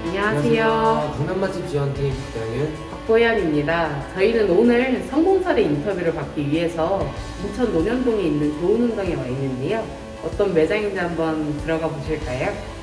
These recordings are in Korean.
안녕하세요. 강남 맛집 지원팀 박병윤. 박보현입니다. 저희는 오늘 성공사례 인터뷰를 받기 위해서 인천 논현동에 있는 좋은운동에 와 있는데요. 어떤 매장인지 한번 들어가 보실까요?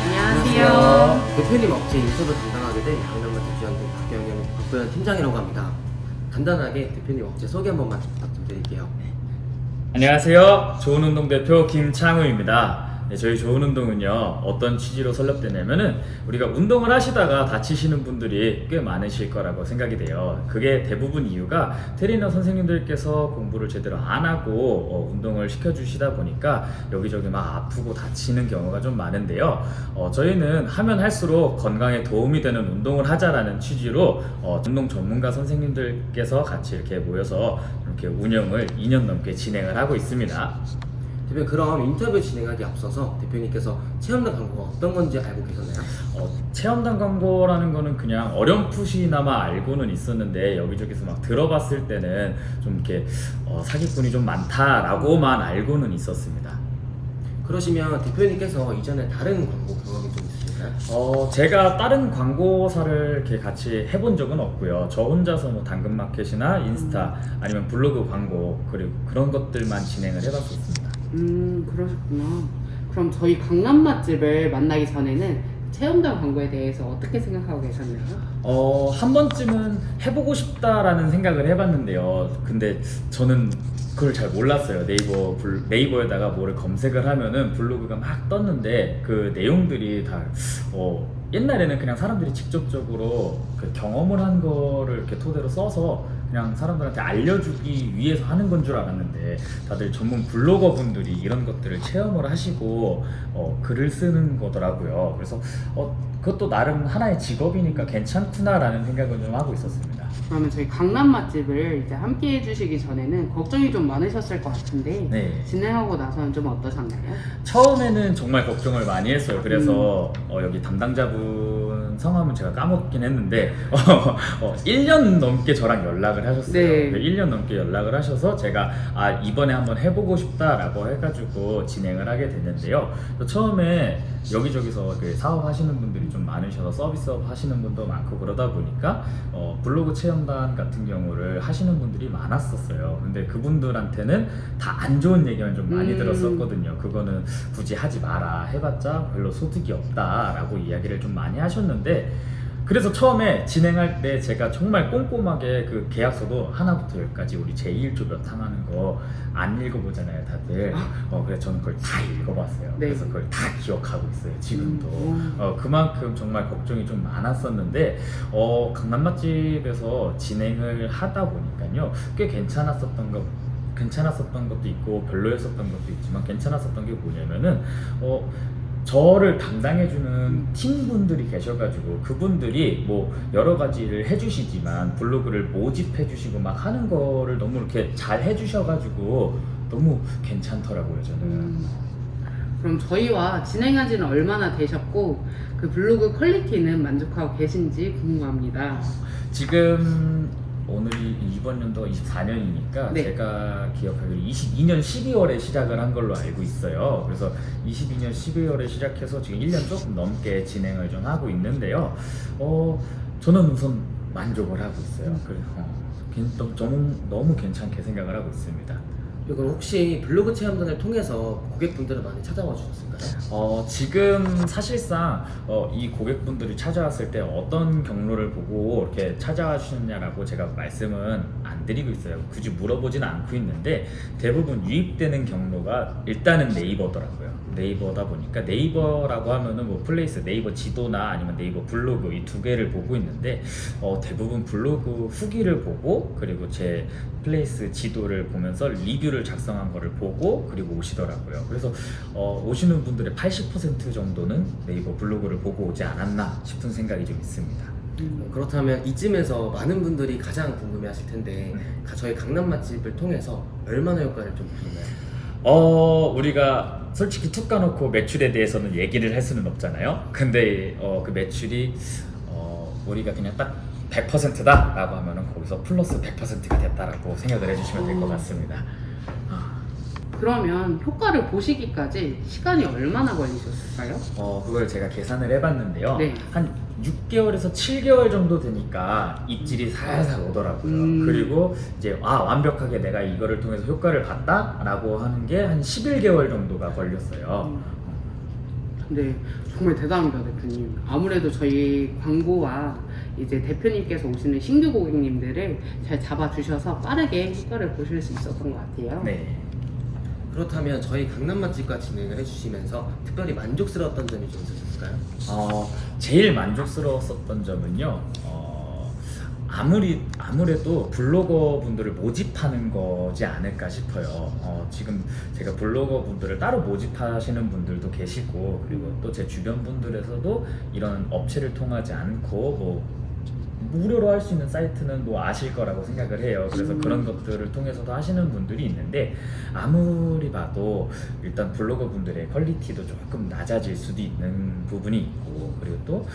안녕하세요. 대표님 업체 인터뷰 담당하게 된 강남 맛집 지원팀 박보현 팀장이라고 합니다. 간단하게 대표님 업체 소개 한 번만 부탁 좀 드릴게요. 안녕하세요. 좋은운동 대표 김창우입니다. 네, 저희 좋은운동은요 어떤 취지로 설립되냐면은 우리가 운동을 하시다가 다치시는 분들이 꽤 많으실 거라고 생각이 돼요. 그게 대부분 이유가 트레이너 선생님들께서 공부를 제대로 안 하고 운동을 시켜주시다 보니까 여기저기 막 아프고 다치는 경우가 좀 많은데요. 저희는 하면 할수록 건강에 도움이 되는 운동을 하자라는 취지로 운동 전문가 선생님들께서 같이 이렇게 모여서 이렇게 운영을 2년 넘게 진행을 하고 있습니다. 대표님, 그럼 인터뷰 진행하기 앞서서 대표님께서 체험단 광고가 어떤 건지 알고 계셨나요? 체험단 광고라는 거는 그냥 어렴풋이나마 알고는 있었는데 여기저기서 막 들어봤을 때는 좀 이렇게 사기꾼이 좀 많다라고만 알고는 있었습니다. 그러시면 대표님께서 이전에 다른 광고 경험이 좀 있으실까요? 제가 다른 광고사를 이렇게 같이 해본 적은 없고요. 저 혼자서 뭐 당근마켓이나 인스타 아니면 블로그 광고 그리고 그런 것들만 진행을 해봤었습니다. 그러셨구나. 그럼 저희 강남 맛집을 만나기 전에는 체험단 광고에 대해서 어떻게 생각하고 계셨나요? 한 번쯤은 해보고 싶다라는 생각을 해봤는데요. 근데 저는 그걸 잘 몰랐어요. 네이버에다가 뭐를 검색을 하면은 블로그가 막 떴는데 그 내용들이 다 옛날에는 그냥 사람들이 직접적으로 그 경험을 한 거를 이렇게 토대로 써서 그냥 사람들한테 알려주기 위해서 하는 건 줄 알았는데 다들 전문 블로거 분들이 이런 것들을 체험을 하시고 글을 쓰는 거더라고요. 그래서 그것도 나름 하나의 직업이니까 괜찮구나라는 생각을 좀 하고 있었습니다. 그러면 저희 강남 맛집을 이제 함께 해주시기 전에는 걱정이 좀 많으셨을 것 같은데 네. 진행하고 나서는 좀 어떠셨나요? 처음에는 정말 걱정을 많이 했어요. 그래서 여기 담당자분 성함은 제가 까먹긴 했는데 1년 넘게 저랑 연락을 하셨어요. 네. 1년 넘게 연락을 하셔서 제가 이번에 한번 해보고 싶다라고 해가지고 진행을 하게 됐는데요. 처음에 여기저기서 그 사업하시는 분들이 좀 많으셔서 서비스업 하시는 분도 많고 그러다 보니까 블로그 체험단 같은 경우를 하시는 분들이 많았었어요. 근데 그분들한테는 다 안 좋은 얘기만 좀 많이 들었었거든요. 그거는 굳이 하지 마라, 해봤자 별로 소득이 없다라고 이야기를 좀 많이 하셨는데, 그래서 처음에 진행할 때 제가 정말 꼼꼼하게 그 계약서도 하나부터 열까지 우리 제1조 몇 항하는 거 안 읽어보잖아요 다들. 그래서 저는 그걸 다 읽어봤어요. 네. 그래서 그걸 다 기억하고 있어요 지금도. 그만큼 정말 걱정이 좀 많았었는데 강남 맛집에서 진행을 하다 보니까요 꽤 괜찮았었던 것도 있고 별로였었던 것도 있지만 괜찮았었던 게 뭐냐면은 저를 담당해주는 팀분들이 계셔가지고 그분들이 뭐 여러 가지를 해주시지만 블로그를 모집해주시고 막 하는 거를 너무 이렇게 잘 해주셔가지고 너무 괜찮더라고요 저는. 그럼 저희와 진행한 지는 얼마나 되셨고 그 블로그 퀄리티는 만족하고 계신지 궁금합니다. 지금 오늘이 이번 연도가 24년이니까 네. 제가 기억하기로 22년 12월에 시작을 한 걸로 알고 있어요. 그래서 22년 12월에 시작해서 지금 1년 조금 넘게 진행을 좀 하고 있는데요. 저는 우선 만족을 하고 있어요. 그래서 너무 괜찮게 생각을 하고 있습니다. 그리고 혹시 블로그 체험단을 통해서 고객분들은 많이 찾아와 주셨을까요? 지금 사실상 이 고객분들이 찾아왔을 때 어떤 경로를 보고 이렇게 찾아와 주셨냐라고 제가 말씀은 안 드리고 있어요. 굳이 물어보진 않고 있는데 대부분 유입되는 경로가 일단은 네이버더라고요. 네이버다 보니까 네이버라고 하면은 뭐 플레이스 네이버 지도나 아니면 네이버 블로그 이 두 개를 보고 있는데 대부분 블로그 후기를 보고 그리고 제 플레이스 지도를 보면서 리뷰를 작성한 거를 보고 그리고 오시더라고요. 그래서 오시는 분들의 80% 정도는 네이버 블로그를 보고 오지 않았나 싶은 생각이 좀 있습니다. 그렇다면 이쯤에서 많은 분들이 가장 궁금해 하실 텐데 저희 강남 맛집을 통해서 얼마나 효과를 좀 보셨나요? 우리가 솔직히 툭 까놓고 매출에 대해서는 얘기를 할 수는 없잖아요. 근데 그 매출이 우리가 그냥 딱 100%다 라고 하면은 거기서 플러스 100%가 됐다라고 생각을 해주시면 될 것 같습니다. 그러면 효과를 보시기까지 시간이 얼마나 걸리셨을까요? 그걸 제가 계산을 해봤는데요. 네. 한 6개월에서 7개월 정도 되니까 입질이 살살 오더라고요. 그리고 이제 완벽하게 내가 이거를 통해서 효과를 봤다라고 하는 게 한 11개월 정도가 걸렸어요. 네, 정말 대단합니다, 대표님. 아무래도 저희 광고와 이제 대표님께서 오시는 신규 고객님들을 잘 잡아주셔서 빠르게 효과를 보실 수 있었던 것 같아요. 네. 그렇다면 저희 강남 맛집과 진행을 해주시면서 특별히 만족스러웠던 점이 좀 있으실까요? 제일 만족스러웠었던 점은요. 아무래도 블로거 분들을 모집하는 거지 않을까 싶어요. 지금 제가 블로거 분들을 따로 모집하시는 분들도 계시고, 그리고 또 제 주변 분들에서도 이런 업체를 통하지 않고 뭐 무료로 할 수 있는 사이트는 뭐 아실 거라고 생각을 해요. 그래서 그런 것들을 통해서도 하시는 분들이 있는데, 아무리 봐도 일단 블로거 분들의 퀄리티도 조금 낮아질 수도 있는 부분이 있고, 그리고 또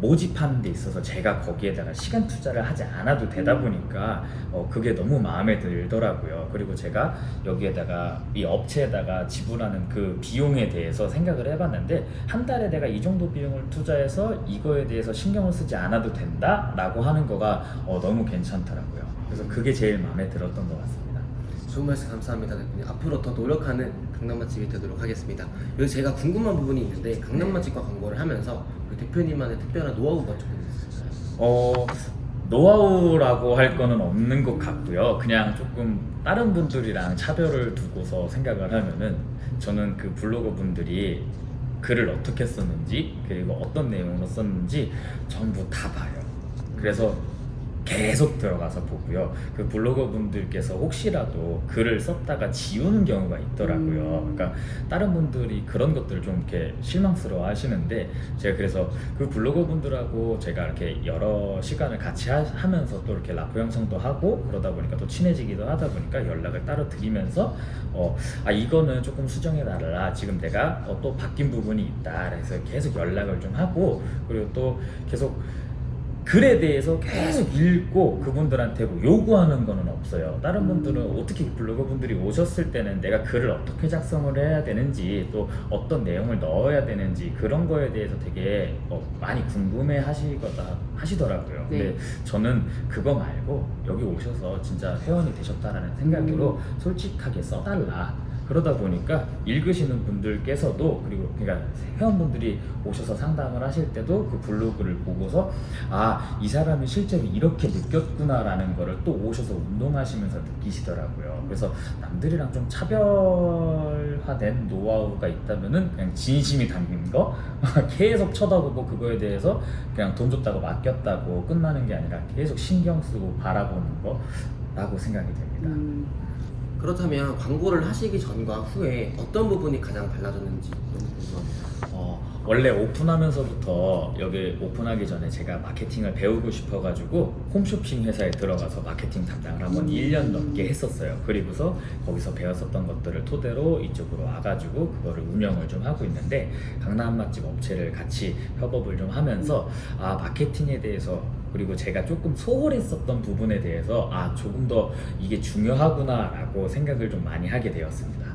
모집하는 데 있어서 제가 거기에다가 시간 투자를 하지 않아도 되다 보니까 그게 너무 마음에 들더라고요. 그리고 제가 여기에다가 이 업체에다가 지불하는 그 비용에 대해서 생각을 해봤는데, 한 달에 내가 이 정도 비용을 투자해서 이거에 대해서 신경을 쓰지 않아도 된다 라고 하는 거가 너무 괜찮더라고요. 그래서 그게 제일 마음에 들었던 것 같습니다. 좋은 말씀 감사합니다, 대표님. 앞으로 더 노력하는 강남 맛집이 되도록 하겠습니다. 여기 제가 궁금한 부분이 있는데, 강남 맛집과 광고를 하면서 우리 대표님만의 특별한 노하우가 조금 있을까요? 노하우라고 할 거는 없는 것 같고요. 그냥 조금 다른 분들이랑 차별을 두고서 생각을 하면은, 저는 그 블로거 분들이 글을 어떻게 썼는지, 그리고 어떤 내용으로 썼는지 전부 다 봐요. 그래서 계속 들어가서 보고요. 그 블로거 분들께서 혹시라도 글을 썼다가 지우는 경우가 있더라고요. 그러니까 다른 분들이 그런 것들을 좀 이렇게 실망스러워 하시는데, 제가 그래서 그 블로거 분들하고 제가 이렇게 여러 시간을 같이 하면서 또 이렇게 라포 형성도 하고 그러다 보니까 또 친해지기도 하다 보니까 연락을 따로 드리면서 이거는 조금 수정해 달라, 지금 내가 또 바뀐 부분이 있다, 그래서 계속 연락을 좀 하고, 그리고 또 계속 글에 대해서 계속 읽고 그분들한테 뭐 요구하는 거는 없어요. 다른 분들은 어떻게 블로거 분들이 오셨을 때는 내가 글을 어떻게 작성을 해야 되는지, 또 어떤 내용을 넣어야 되는지, 그런 거에 대해서 되게 많이 궁금해 하시더라고요. 네. 근데 저는 그거 말고 여기 오셔서 진짜 회원이 되셨다라는 생각으로 솔직하게 써달라. 그러다 보니까 읽으시는 분들께서도, 그리고 그러니까 회원분들이 오셔서 상담을 하실 때도 그 블로그를 보고서 이 사람이 실제로 이렇게 느꼈구나라는 거를 또 오셔서 운동하시면서 느끼시더라고요. 그래서 남들이랑 좀 차별화된 노하우가 있다면은 그냥 진심이 담긴 거 계속 쳐다보고 그거에 대해서 그냥 돈 줬다고 맡겼다고 끝나는 게 아니라 계속 신경 쓰고 바라보는 거라고 생각이 됩니다. 그렇다면 광고를 하시기 전과 후에 어떤 부분이 가장 달라졌는지 너무 궁금합니다. 원래 오픈하면서부터, 여기 오픈하기 전에 제가 마케팅을 배우고 싶어가지고 홈쇼핑 회사에 들어가서 마케팅 담당을 한번 1년 넘게 했었어요. 그리고서 거기서 배웠었던 것들을 토대로 이쪽으로 와가지고 그거를 운영을 좀 하고 있는데, 강남 맛집 업체를 같이 협업을 좀 하면서 마케팅에 대해서, 그리고 제가 조금 소홀했었던 부분에 대해서 조금 더 이게 중요하구나 라고 생각을 좀 많이 하게 되었습니다.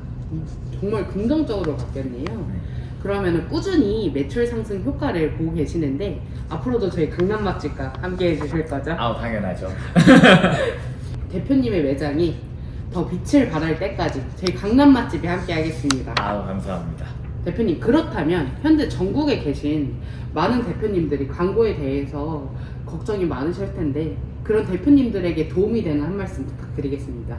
정말 긍정적으로 바뀌었네요. 그러면 꾸준히 매출 상승 효과를 보고 계시는데, 앞으로도 저희 강남 맛집과 함께 해주실 거죠? 당연하죠. 대표님의 매장이 더 빛을 발할 때까지 저희 강남 맛집이 함께 하겠습니다. 감사합니다. 대표님, 그렇다면 현재 전국에 계신 많은 대표님들이 광고에 대해서 걱정이 많으실 텐데, 그런 대표님들에게 도움이 되는 한 말씀 부탁드리겠습니다.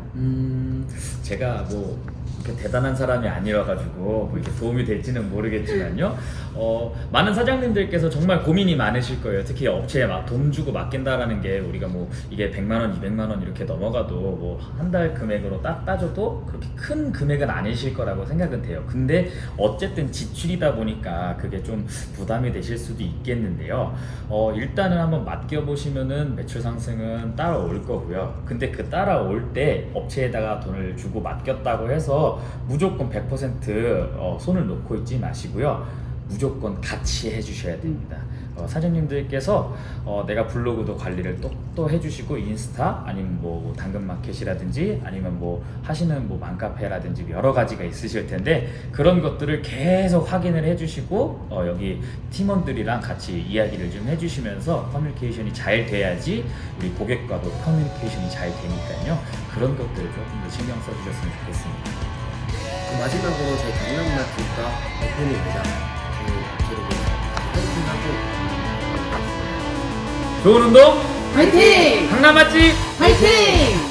제가 뭐 이렇게 대단한 사람이 아니라가지고 뭐 이렇게 도움이 될지는 모르겠지만요. 많은 사장님들께서 정말 고민이 많으실 거예요. 특히 업체에 막 돈 주고 맡긴다라는 게, 우리가 뭐 이게 100만 원, 200만 원 이렇게 넘어가도 뭐 한 달 금액으로 딱 따져도 그렇게 큰 금액은 아니실 거라고 생각은 돼요. 근데 어쨌든 지출이다 보니까 그게 좀 부담이 되실 수도 있겠는데요. 일단은 한번 맡겨보시면은 매출 상승은 따라올 거고요. 근데 그 따라올 때 업체에다가 돈을 주고 맡겼다고 해서 무조건 100% 손을 놓고 있지 마시고요. 무조건 같이 해주셔야 됩니다. 사장님들께서 내가 블로그도 관리를 또 해주시고 인스타 아니면 뭐 당근마켓이라든지 아니면 뭐 하시는 뭐 맘카페라든지 여러 가지가 있으실 텐데 그런 것들을 계속 확인을 해주시고 여기 팀원들이랑 같이 이야기를 좀 해주시면서 커뮤니케이션이 잘 돼야지 우리 고객과도 커뮤니케이션이 잘 되니까요. 그런 것들을 조금 더 신경 써주셨으면 좋겠습니다. 마지막으로 저희 강남마켓과 대표님이랑 그리고 파이팅하고 좋은 운동 화이팅! 강남 맛집 화이팅!